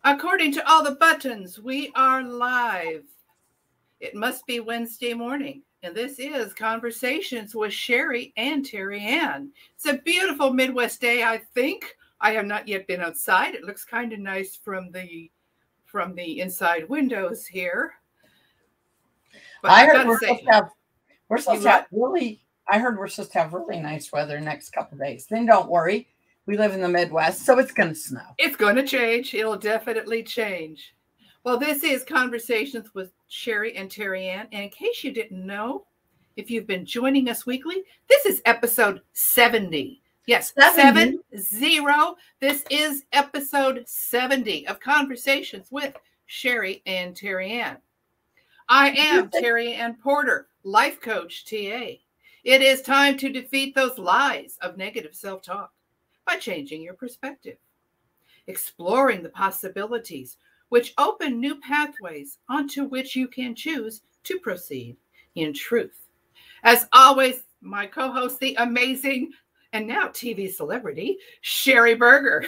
According to all the buttons, we are live. It must be Wednesday morning, and this is Conversations with Sherry and Terry Ann. It's a beautiful Midwest day, I think. I have not yet been outside. It looks kind of nice from the inside windows here. But I heard we're supposed to have really nice weather next couple of days. Then don't worry. We live in the Midwest, so it's going to snow. It's going to change. It'll definitely change. Well, this is Conversations with Sherry and Terry Ann. And in case you didn't know, if you've been joining us weekly, this is episode 70. Yes, 70. This is episode 70 of Conversations with Sherry and Terry Ann. I am Terry Ann Porter, life coach TA. It is time to defeat those lies of negative self-talk by changing your perspective, exploring the possibilities which open new pathways onto which you can choose to proceed in truth. As always, my co-host, the amazing and now TV celebrity, Sherry Berger.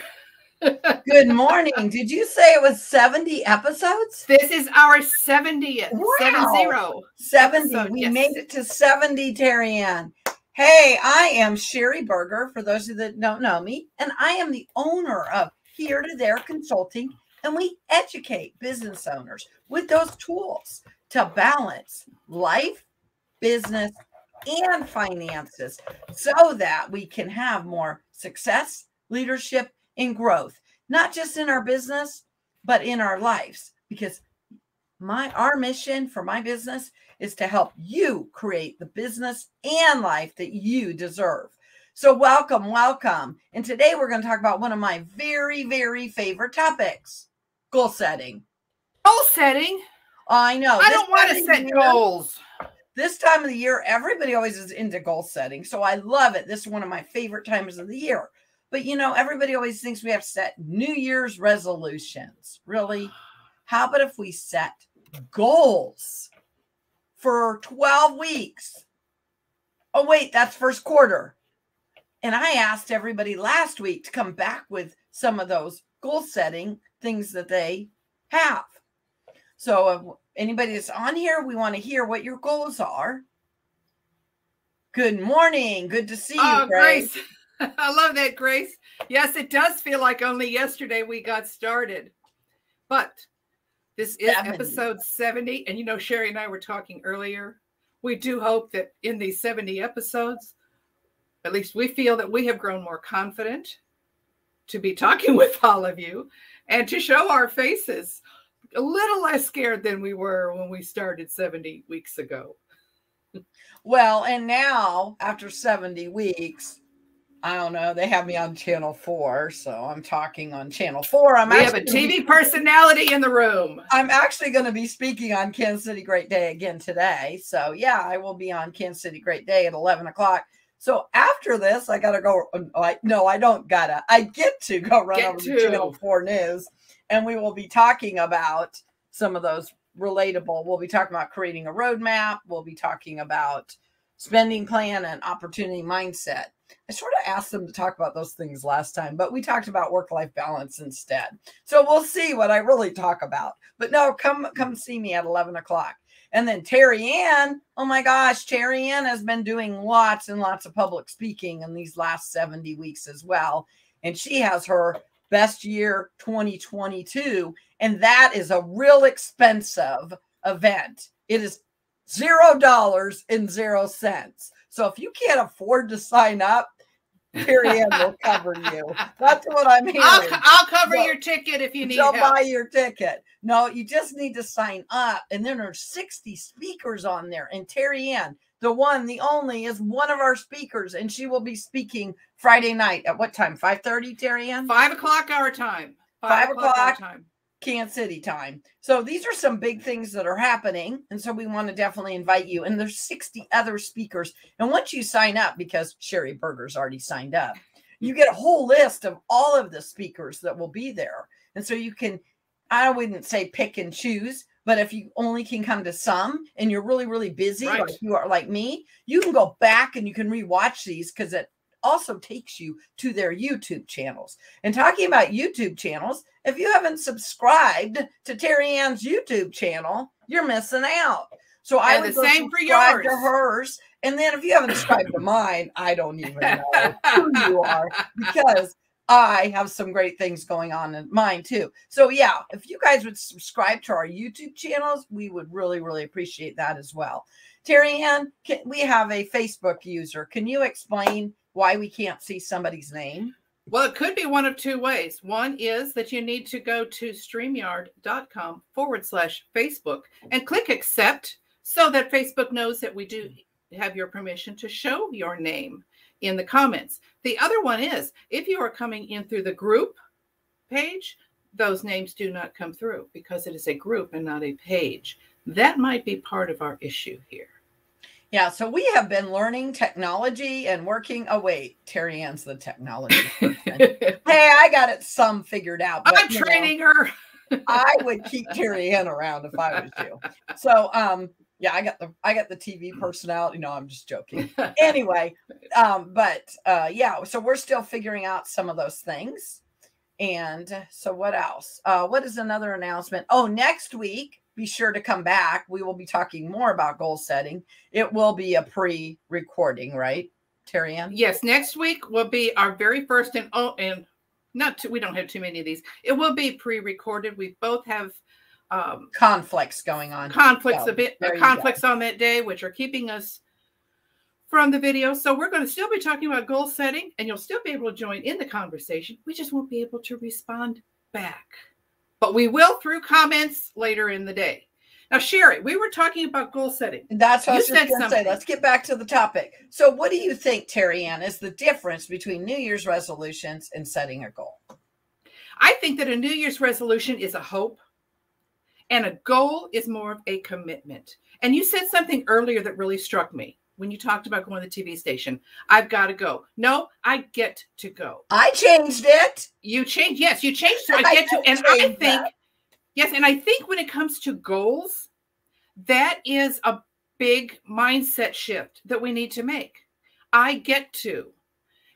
Good morning. Did you say it was 70 episodes? This is our 70th. Wow. 70. Episode, we made it to 70, Terry Ann. Hey, I am Sherry Berger, for those of you that don't know me, and I am the owner of Here to There Consulting, and we educate business owners with those tools to balance life, business, and finances so that we can have more success, leadership, and growth, not just in our business, but in our lives. Because our mission for my business is to help you create the business and life that you deserve. So welcome. And today we're going to talk about one of my very, very favorite topics, goal setting. Goal setting? I know. I don't want to set goals. This time of the year, everybody always is into goal setting. So I love it. This is one of my favorite times of the year. But, you know, everybody always thinks we have to set New Year's resolutions. Really? How about if we set goals for 12 weeks? Oh, wait, that's first quarter. And I asked everybody last week to come back with some of those goal setting things that they have. So anybody that's on here, we want to hear what your goals are. Good morning. Good to see you, Grace. I love that, Grace. Yes, it does feel like only yesterday we got started. But this is 70. Episode 70. And, you know, Sherry and I were talking earlier. We do hope that in these 70 episodes, at least we feel that we have grown more confident to be talking with all of you and to show our faces a little less scared than we were when we started 70 weeks ago. Well, and now after 70 weeks, I don't know. They have me on channel 4, so I'm talking on channel 4. We have a TV personality in the room. I'm actually going to be speaking on Kansas City Great Day again today. So yeah, I will be on Kansas City Great Day at 11 o'clock. So after this, I got to go. No, I don't gotta. I get to go run over to channel 4 News, and we will be talking about some of those relatable. We'll be talking about creating a roadmap. We'll be talking about spending plan and opportunity mindset. I sort of asked them to talk about those things last time, but we talked about work-life balance instead. So we'll see what I really talk about. But no, come see me at 11 o'clock. And then Terry Ann, oh my gosh, Terry Ann has been doing lots and lots of public speaking in these last 70 weeks as well. And she has her best year 2022. And that is a real expensive event. It is $0 and 0 cents. So if you can't afford to sign up, Terry Ann will cover you. That's what I'm hearing. I'll cover your ticket if you need help. Buy your ticket. No, you just need to sign up. And then there's 60 speakers on there. And Terry Ann, the one, the only, is one of our speakers. And she will be speaking Friday night at what time? 5:30, Terry Ann? 5 o'clock our time. 5 o'clock our time. Kansas City time. So these are some big things that are happening. And so we want to definitely invite you. And there's 60 other speakers. And once you sign up, because Sherry Berger's already signed up, you get a whole list of all of the speakers that will be there. And so you can, I wouldn't say pick and choose, but if you only can come to some and you're really, really busy, like you are like me, you can go back and you can rewatch these because also takes you to their YouTube channels. And talking about YouTube channels, if you haven't subscribed to Terry Ann's YouTube channel, you're missing out. So I would go subscribe to hers. And then if you haven't subscribed to mine, I don't even know who you are, because I have some great things going on in mine too. So yeah, if you guys would subscribe to our YouTube channels, we would really, really appreciate that as well. Terry Ann, we have a Facebook user. Can you explain why we can't see somebody's name? Well, it could be one of two ways. One is that you need to go to StreamYard.com/Facebook and click accept, so that Facebook knows that we do have your permission to show your name in the comments. The other one is, if you are coming in through the group page, those names do not come through because it is a group and not a page. That might be part of our issue here. Yeah, so we have been learning technology and working. Oh, wait, Terry Ann's the technology person. Hey, I got it some figured out. But, I'm training her. I would keep Terry Ann around if I was you. So, yeah, I got the TV personality. No, I'm just joking. Anyway, yeah, so we're still figuring out some of those things. And so what else? What is another announcement? Oh, next week, be sure to come back. We will be talking more about goal setting. It will be a pre-recording, right, Terry Ann? Yes, next week will be our very first, and we don't have too many of these. It will be pre-recorded. We both have conflicts going on. Conflicts on that day, which are keeping us from the video. So we're going to still be talking about goal setting, and you'll still be able to join in the conversation. We just won't be able to respond back. But we will through comments later in the day. Now, Sherry, we were talking about goal setting. That's what I was just going to say. Let's get back to the topic. So what do you think, Terry Ann, is the difference between New Year's resolutions and setting a goal? I think that a New Year's resolution is a hope, and a goal is more of a commitment. And you said something earlier that really struck me when you talked about going to the TV station. I've got to go. No, I get to go. I changed it. You changed. Yes, you changed. So I get to. And I think, that. Yes. And I think when it comes to goals, that is a big mindset shift that we need to make. I get to,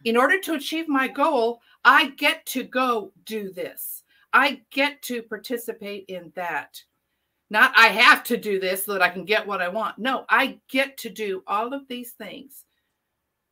in order to achieve my goal, I get to go do this. I get to participate in that. Not I have to do this so that I can get what I want. No, I get to do all of these things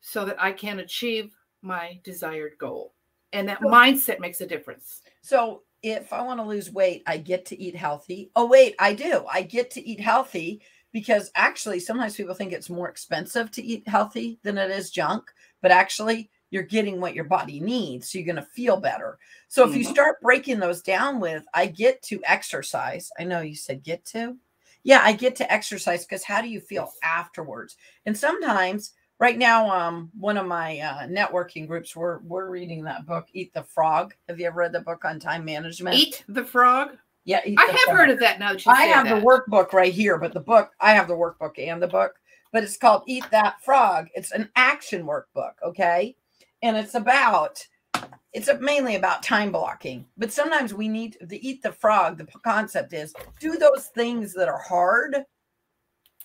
so that I can achieve my desired goal. And that mindset makes a difference. So if I want to lose weight, I get to eat healthy. Oh, wait, I do. I get to eat healthy because actually sometimes people think it's more expensive to eat healthy than it is junk. But actually, you're getting what your body needs. So you're going to feel better. So if you start breaking those down with, I get to exercise. I know you said get to. Yeah, I get to exercise because how do you feel afterwards? And sometimes right now, one of my networking groups, we're reading that book, Eat the Frog. Have you ever read the book on time management? Eat the Frog? Yeah. I have heard of that now that you say that. I have the workbook right here, but the book, I have the workbook and the book, but it's called Eat That Frog. It's an action workbook, okay? And it's mainly about time blocking. But sometimes we need to eat the frog. The concept is do those things that are hard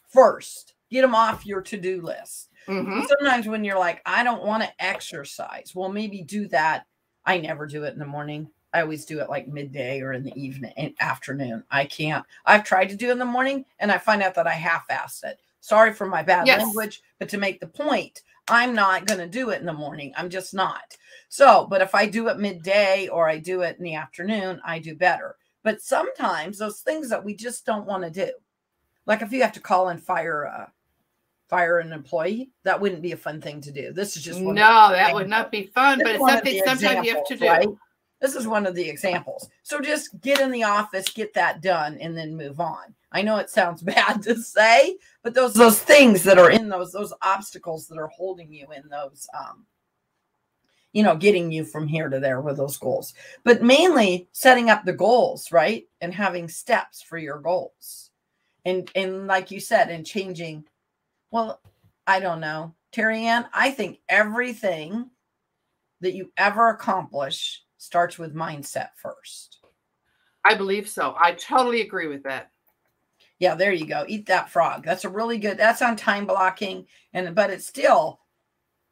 first. Get them off your to-do list. Sometimes when you're like, I don't want to exercise. Well, maybe do that. I never do it in the morning. I always do it like midday or in the evening and afternoon. I can't. I've tried to do it in the morning and I find out that I half-assed it. Sorry for my bad language, but to make the point, I'm not going to do it in the morning. I'm just not. So, but if I do it midday or I do it in the afternoon, I do better. But sometimes those things that we just don't want to do, like if you have to call and fire an employee, that wouldn't be a fun thing to do. This is just one. No, that would not be fun, but it's something sometimes you have to do. Right? This is one of the examples. So just get in the office, get that done, and then move on. I know it sounds bad to say, but those things that are in those obstacles that are holding you in those, getting you from here to there with those goals. But mainly setting up the goals, right? And having steps for your goals. And like you said, and changing. Well, I don't know. Terry Ann, I think everything that you ever accomplish starts with mindset first. I believe so. I totally agree with that. Yeah, there you go. Eat That Frog. That's a really good, that's on time blocking. But it's still,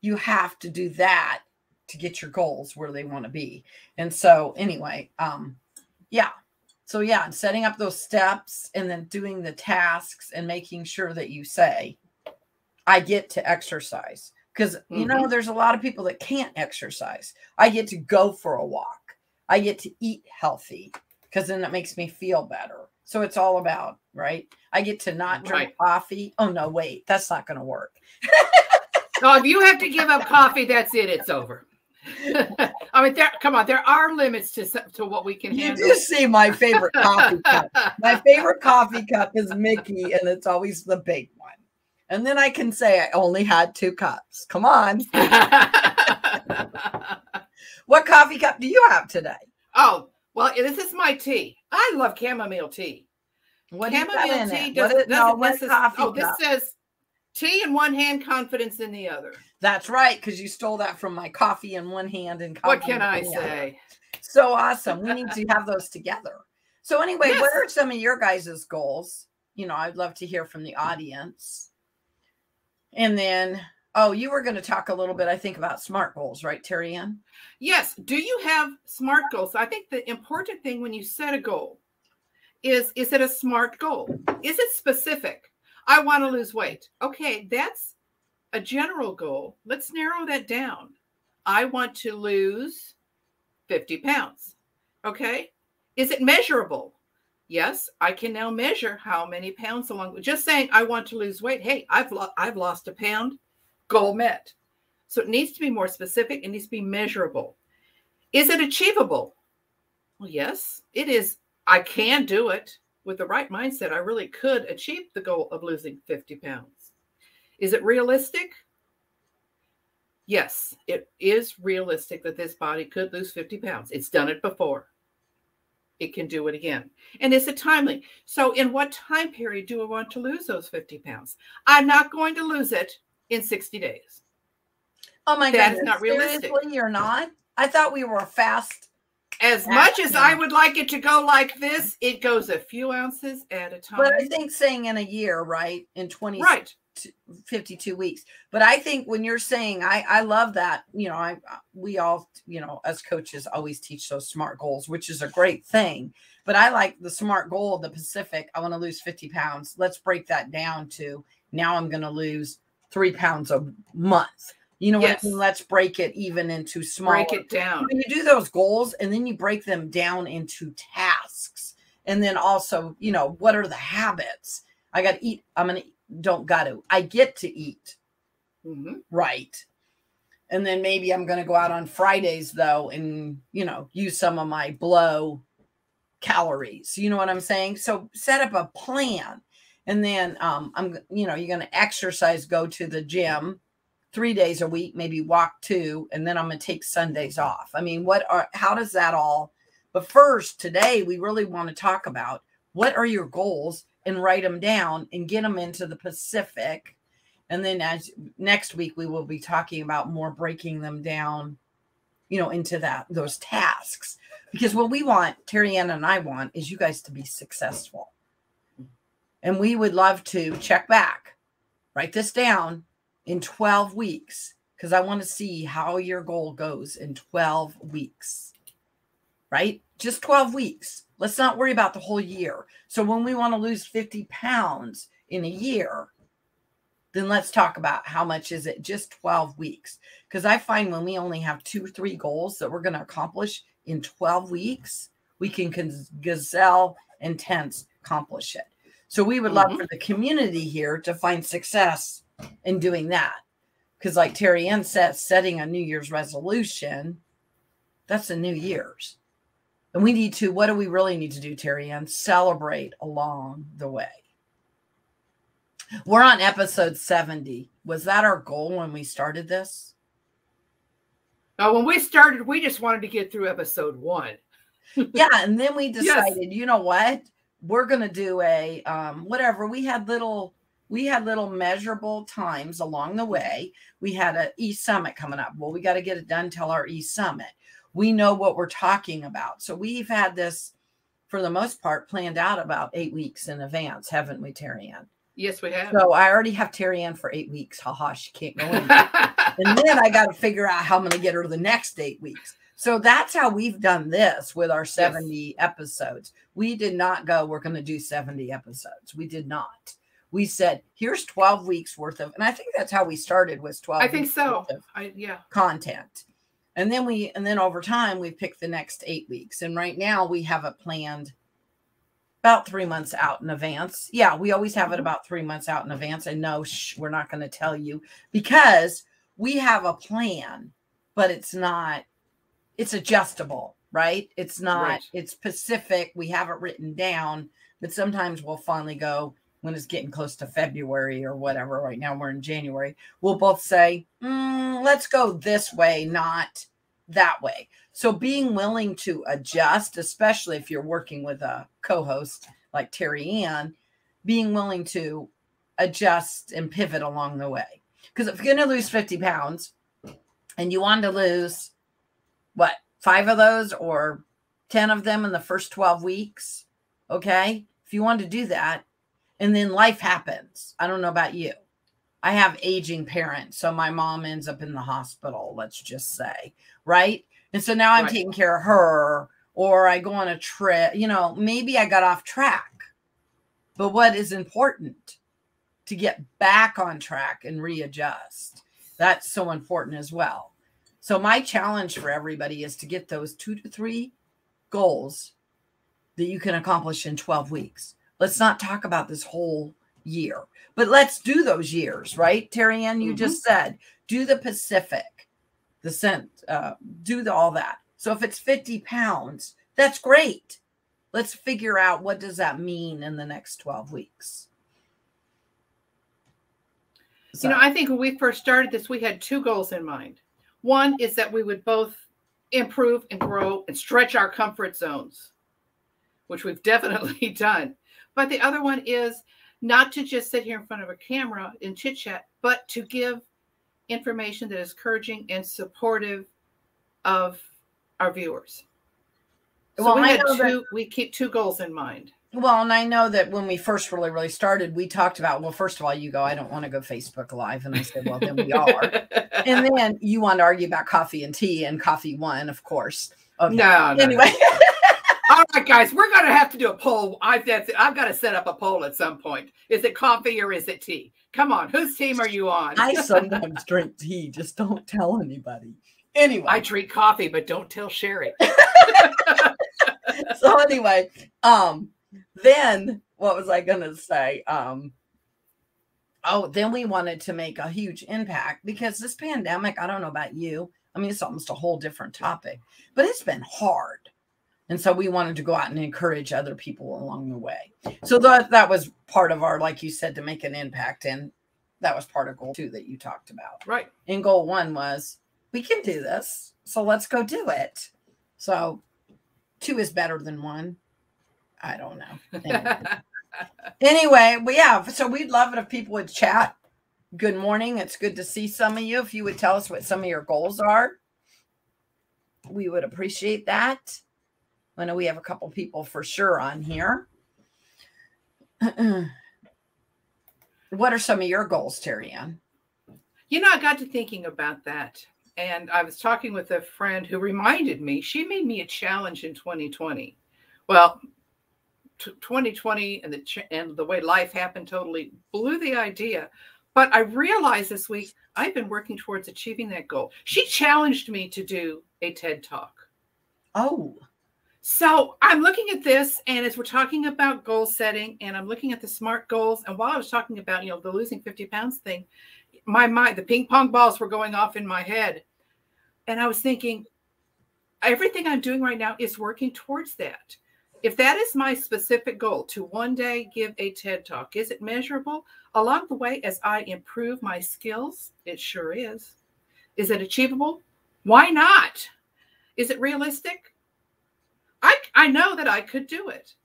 you have to do that to get your goals where they want to be. And so anyway, yeah. So yeah, setting up those steps and then doing the tasks and making sure that you say, I get to exercise. Because, you know, there's a lot of people that can't exercise. I get to go for a walk. I get to eat healthy because then it makes me feel better. So it's all about, right? I get to not drink coffee. Oh, no, wait, that's not going to work. No, if you have to give up coffee, that's it. It's over. I mean, come on, there are limits to what we can handle. You do see my favorite coffee cup. My favorite coffee cup is Mickey, and it's always the big one. And then I can say I only had 2 cups. Come on. What coffee cup do you have today? Oh, well, this is my tea. I love chamomile tea. What chamomile tea doesn't this says tea in one hand, confidence in the other. That's right, because you stole that from my coffee in one hand and what can I say? So awesome. We need to have those together. So anyway, what are some of your guys' goals? You know, I'd love to hear from the audience. And then, oh, you were going to talk a little bit, I think, about SMART goals, right, Terry Ann? Yes. Do you have SMART goals? I think the important thing when you set a goal is it a SMART goal? Is it specific? I want to lose weight. Okay, that's a general goal. Let's narrow that down. I want to lose 50 pounds. Okay. Is it measurable? Yes, I can now measure how many pounds along. Just saying I want to lose weight. Hey, I've lost a pound. Goal met. So it needs to be more specific. It needs to be measurable. Is it achievable? Well, yes, it is. I can do it with the right mindset. I really could achieve the goal of losing 50 pounds. Is it realistic? Yes, it is realistic that this body could lose 50 pounds. It's done it before. It can do it again. And is it timely? So in what time period do I want to lose those 50 pounds? I'm not going to lose it in 60 days. Oh my God. That is not realistic. Seriously, you're not? I thought we were fast. As much as I would like it to go like this, it goes a few ounces at a time. But I think saying in a year, right? In 52 weeks. But I think when you're saying, I love that, you know, we all, you know, as coaches always teach those SMART goals, which is a great thing. But I like the SMART goal, the Pacific. I want to lose 50 pounds. Let's break that down to now I'm going to lose 3 pounds a month. You know what I mean? Let's break it even into smaller. Break it down. You do those goals and then you break them down into tasks. And then also, you know, what are the habits? I got to eat. I get to eat. Right. And then maybe I'm going to go out on Fridays though, and, you know, use some of my blow calories. You know what I'm saying? So set up a plan. And then, you're going to exercise, go to the gym 3 days a week, maybe walk 2, and then I'm going to take Sundays off. I mean, how does that all, but first today we really want to talk about what are your goals and write them down and get them into the Pacific. And then as next week, we will be talking about more breaking them down, you know, into those tasks, because what we want, Terry Ann and I want, is you guys to be successful. And we would love to check back, write this down in 12 weeks, because I want to see how your goal goes in 12 weeks, right? Just 12 weeks. Let's not worry about the whole year. So when we want to lose 50 pounds in a year, then let's talk about how much is it just 12 weeks. Because I find when we only have 2 or 3 goals that we're going to accomplish in 12 weeks, we can gazelle intense accomplish it. So we would love for the community here to find success in doing that. Because like Terry Ann says, setting a New Year's resolution, that's a New Year's. And we need to, what do we really need to do, Terry Ann? Celebrate along the way. We're on episode 70. Was that our goal when we started this? No, when we started, we just wanted to get through episode 1. Yeah, and then we decided, you know what? We're going to do a, whatever. We had little measurable times along the way. We had an e-summit coming up. Well, we got to get it done till our e-summit. We know what we're talking about. So we've had this, for the most part, planned out about 8 weeks in advance, haven't we, Terry Ann? Yes, we have. So I already have Terry Ann for 8 weeks. Ha ha, she can't go in. And then I got to figure out how I'm going to get her the next 8 weeks. So that's how we've done this with our 70 episodes. We did not go, we're going to do 70 episodes. We did not. We said, here's 12 weeks worth of, and I think that's how we started, was 12 I think weeks so. worth of Yeah. content. And then over time we picked the next 8 weeks. And right now we have it planned about 3 months out in advance. Yeah, we always have it about 3 months out in advance. And no, we're not going to tell you, because we have a plan, but it's adjustable, right? It's not, it's specific. We have it written down, but sometimes we'll finally go, when it's getting close to February or whatever, right now we're in January, we'll both say, let's go this way, not that way. So being willing to adjust, especially if you're working with a co-host like Terry Ann, being willing to adjust and pivot along the way. Because if you're going to lose 50 pounds and you want to lose, 5 of those or 10 of them in the first 12 weeks, okay? If you want to do that, and then life happens. I don't know about you. I have aging parents. So my mom ends up in the hospital, let's just say, right? And so now I'm taking care of her, or I go on a trip, maybe I got off track. But what is important? To get back on track and readjust. That's so important as well. So my challenge for everybody is to get those 2 to 3 goals that you can accomplish in 12 weeks. Let's not talk about this whole year, but let's do those years, right? Terry Ann, you just said, do the Pacific, do all that. So if it's 50 pounds, that's great. Let's figure out, what does that mean in the next 12 weeks? So, I think when we first started this, we had 2 goals in mind. One is that we would both improve and grow and stretch our comfort zones, which we've definitely done. But the other one is not to just sit here in front of a camera and chit chat, but to give information that is encouraging and supportive of our viewers. So we keep 2 goals in mind. Well, and I know that when we first really started, we talked about, well, first of all, you go, I don't want to go Facebook Live. And I said, well, then we are. And then you want to argue about coffee and tea, and coffee won, of course. Okay. No. Anyway. No. All right, guys, we're going to have to do a poll. I've got to set up a poll at some point. Is it coffee or is it tea? Come on. Whose team are you on? I sometimes drink tea. Just don't tell anybody. Anyway. I drink coffee, but don't tell Sherry. So anyway, then what was I going to say? Then we wanted to make a huge impact, because this pandemic, I don't know about you. I mean, it's almost a whole different topic, but it's been hard. And so we wanted to go out and encourage other people along the way. So that was part of our, like you said, to make an impact. And that was part of goal 2 that you talked about. Right. And goal 1 was, we can do this. So let's go do it. So 2 is better than 1. I don't know. Anyway, so we'd love it if people would chat. Good morning. It's good to see some of you. If you would tell us what some of your goals are, we would appreciate that. I know we have a couple people for sure on here. What are some of your goals, Terry Ann? I got to thinking about that. And I was talking with a friend who reminded me, she made me a challenge in 2020. Well, 2020 and the way life happened totally blew the idea. But I realized this week, I've been working towards achieving that goal. She challenged me to do a TED Talk. Oh. So I'm looking at this, and as we're talking about goal setting, and I'm looking at the SMART goals, and while I was talking about, the losing 50 pounds thing, my mind, the ping pong balls were going off in my head. And I was thinking, everything I'm doing right now is working towards that. If that is my specific goal, to one day give a TED Talk, is it measurable? Along the way, as I improve my skills, it sure is. Is it achievable? Why not? Is it realistic? I know that I could do it.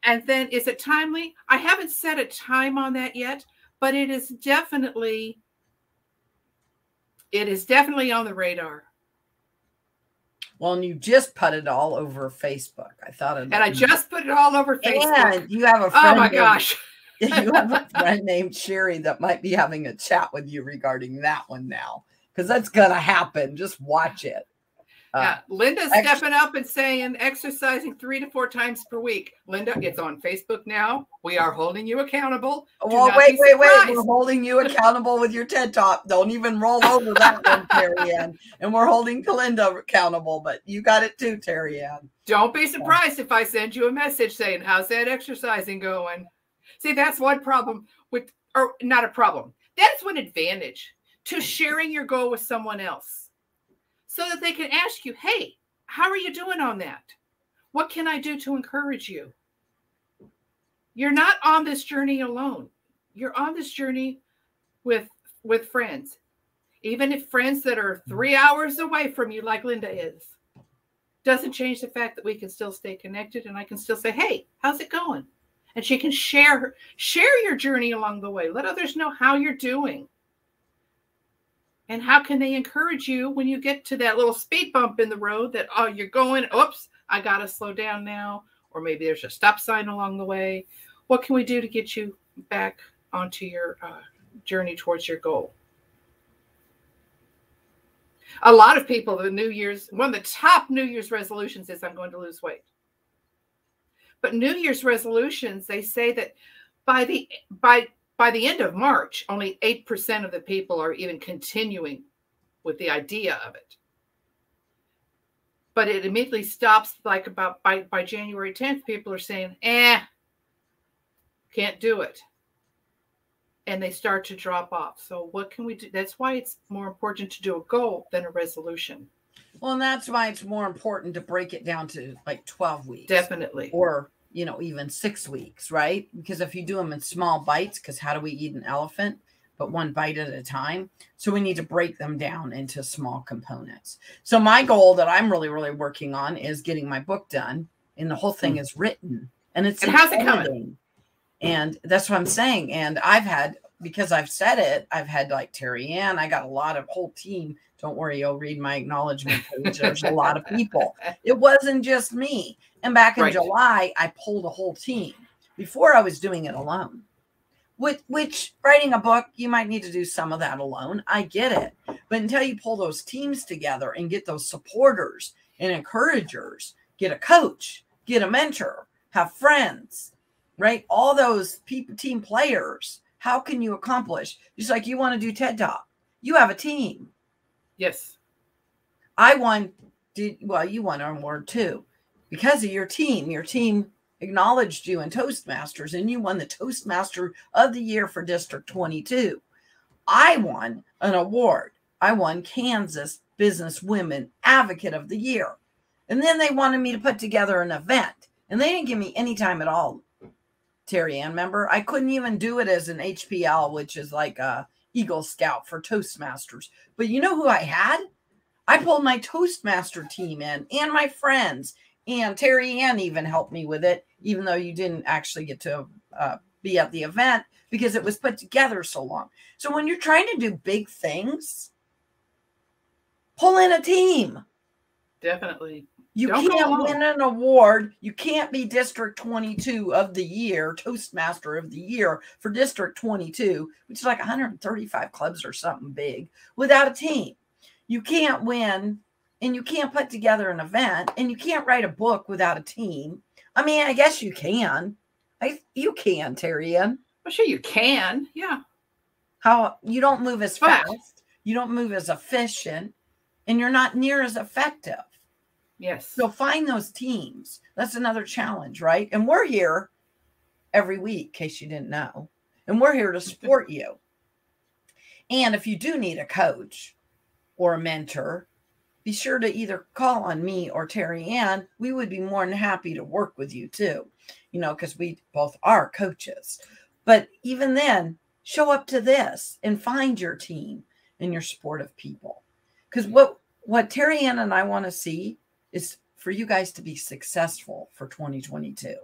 And then, is it timely? I haven't set a time on that yet, but it is definitely on the radar. Well, and you just put it all over Facebook. I thought it. And I just put it all over Facebook. And you have a friend. Oh my gosh. You have a friend named Sherry that might be having a chat with you regarding that one now, because that's going to happen. Just watch it. Yeah, Linda's stepping up and saying exercising 3 to 4 times per week. Linda, it's on Facebook now. We are holding you accountable. Well, wait. We're holding you accountable with your TED Talk. Don't even roll over that one, Terry Ann. And we're holding Linda accountable, but you got it too, Terry Ann. Don't be surprised if I send you a message saying, how's that exercising going? See, that's one problem with, or not a problem. That's one advantage to sharing your goal with someone else. So that they can ask you, hey, how are you doing on that? What can I do to encourage you? You're not on this journey alone. You're on this journey with friends. Even if friends that are 3 hours away from you, like Linda is, doesn't change the fact that we can still stay connected, and I can still say, hey, how's it going? And she can share your journey along the way. Let others know how you're doing. And how can they encourage you when you get to that little speed bump in the road that, oh, you're going, oops, I got to slow down now. Or maybe there's a stop sign along the way. What can we do to get you back onto your journey towards your goal? A lot of people, one of the top New Year's resolutions is I'm going to lose weight. But New Year's resolutions, they say that by the end of March, only 8% of the people are even continuing with the idea of it. But it immediately stops, like about by January 10th, people are saying, can't do it. And they start to drop off. So what can we do? That's why it's more important to do a goal than a resolution. Well, and that's why it's more important to break it down to like 12 weeks. Definitely. Or even 6 weeks, right? Because if you do them in small bites, because how do we eat an elephant? But one bite at a time. So we need to break them down into small components. So my goal that I'm really, really working on is getting my book done. And the whole thing is written. And how's it coming? And that's what I'm saying. And because I've said it, I've had like Terry Ann, I got a whole team. Don't worry, you'll read my acknowledgement page. There's a lot of people. It wasn't just me. And back in July, I pulled a whole team. Before I was doing it alone. Which writing a book, you might need to do some of that alone. I get it. But until you pull those teams together and get those supporters and encouragers, get a coach, get a mentor, have friends, right? All those team players. How can you accomplish? Just like you want to do TED Talk. You have a team. Yes. You won an award too. Because of your team acknowledged you in Toastmasters, and you won the Toastmaster of the Year for District 22. I won an award. I won Kansas Business Women Advocate of the Year. And then they wanted me to put together an event. And they didn't give me any time at all, Terry Ann, remember? I couldn't even do it as an HPL, which is like a Eagle Scout for Toastmasters. But you know who I had? I pulled my Toastmaster team in and my friends. And Terry Ann even helped me with it, even though you didn't actually get to be at the event because it was put together so long. So when you're trying to do big things, pull in a team. Definitely. You can't win an award. You can't be District 22 of the year, Toastmaster of the Year for District 22, which is like 135 clubs or something big, without a team. You can't win, and you can't put together an event, and you can't write a book without a team. I mean, I guess you can. You can, Terry Ann. Well, sure you can. Yeah. How you don't move as fast, you don't move as efficient, and you're not near as effective. Yes. So find those teams. That's another challenge, right? And we're here every week, in case you didn't know. And we're here to support you. And if you do need a coach or a mentor, be sure to either call on me or Terry Ann. We would be more than happy to work with you too, because we both are coaches. But even then, show up to this and find your team and your supportive people. Because what Terry Ann and I want to see is for you guys to be successful for 2022.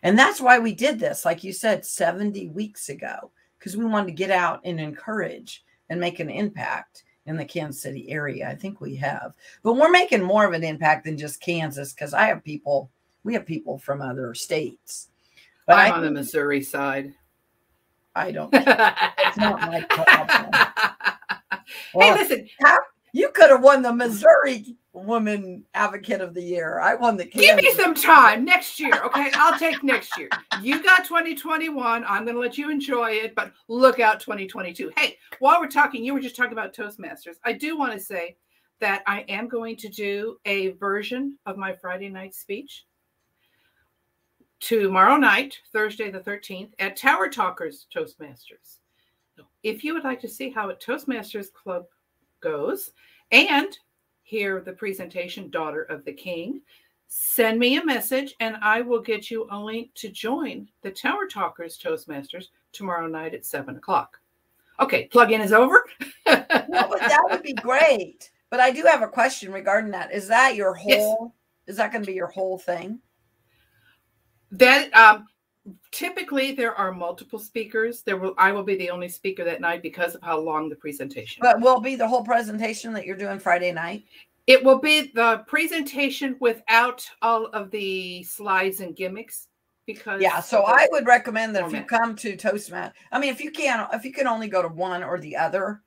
And that's why we did this, like you said, 70 weeks ago, because we wanted to get out and encourage and make an impact in the Kansas City area. I think we have, but we're making more of an impact than just Kansas, because we have people from other states. But I'm on the Missouri side. I don't care. It's not my problem. Well, hey, listen. You could have won the Missouri Woman Advocate of the Year. I won the Kansas. Give me some time next year, okay? I'll take next year. You got 2021. I'm going to let you enjoy it, but look out 2022. Hey, while we're talking, you were just talking about Toastmasters. I do want to say that I am going to do a version of my Friday night speech tomorrow night, Thursday the 13th, at Tower Talkers Toastmasters. If you would like to see how a Toastmasters Club goes and hear the presentation, Daughter of the King, send me a message and I will get you a link to join the Tower Talkers Toastmasters tomorrow night at 7 o'clock. Okay, plug-in is over. Well, but that would be great. But I do have a question regarding that. Is that your whole, is that going to be your whole thing? That typically there are multiple speakers. I will be the only speaker that night because of how long the presentation. But will it be the whole presentation that you're doing Friday night? It will be the presentation without all of the slides and gimmicks. Because so I would recommend that if you come to Toastmasters, I mean, if you can only go to one or the other,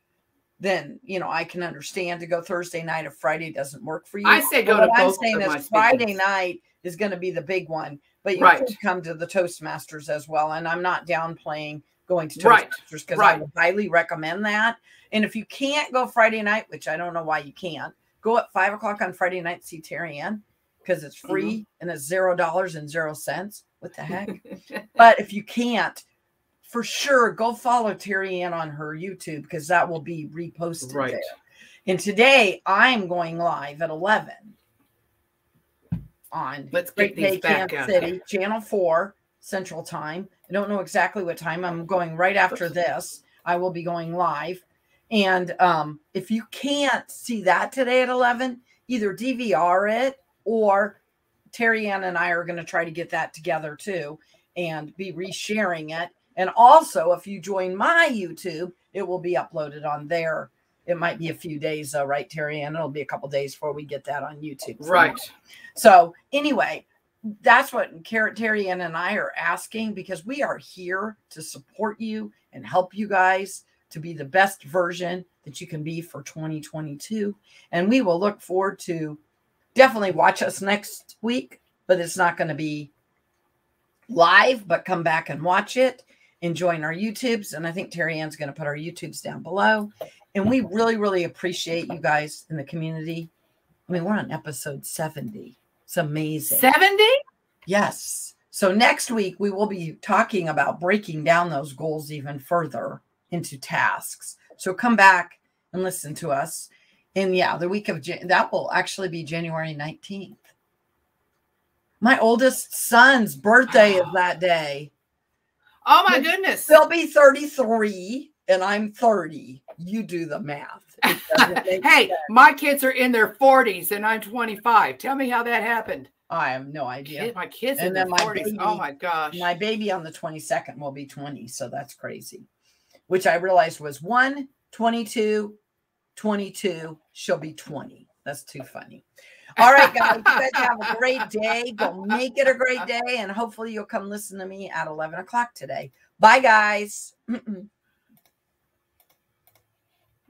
then I can understand to go Thursday night if Friday doesn't work for you. I say go to both. I'm saying is Friday night is going to be the big one, but you could come to the Toastmasters as well. And I'm not downplaying going to Toastmasters because I would highly recommend that. And if you can't go Friday night, which I don't know why you can't, go at 5 o'clock on Friday night, see Terry Ann, because it's free and it's $0.00. What the heck? But if you can't, for sure, go follow Terry Ann on her YouTube because that will be reposted there. And today I'm going live at 11 on Great Day Kansas City, Channel 4 Central Time. I don't know exactly what time. I'm going right after this. I will be going live. And if you can't see that today at 11, either DVR it or Terry Ann and I are going to try to get that together too and be resharing it. And also, if you join my YouTube, it will be uploaded on there. It might be a few days though, right, Terry Ann? It'll be a couple days before we get that on YouTube. Right. So anyway, that's what Terry Ann and I are asking because we are here to support you and help you guys to be the best version that you can be for 2022. And we will look forward to definitely watch us next week, but it's not going to be live, but come back and watch it and join our YouTubes. And I think Terry Ann's going to put our YouTubes down below. And we really, really appreciate you guys in the community. I mean, we're on episode 70. It's amazing. 70? Yes. So next week, we will be talking about breaking down those goals even further into tasks. So come back and listen to us. And yeah, the week of that will actually be January 19th. My oldest son's birthday is that day. Oh my goodness. They'll be 33 and I'm 30. You do the math. Hey, my kids are in their 40s and I'm 25. Tell me how that happened. I have no idea. My kids in their 40s. Baby, oh my gosh. My baby on the 22nd will be 20. So that's crazy. Which I realized was 1, 22, 22. She'll be 20. That's too funny. All right, guys. You guys have a great day. Go make it a great day. And hopefully you'll come listen to me at 11 o'clock today. Bye, guys.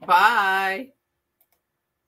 Bye.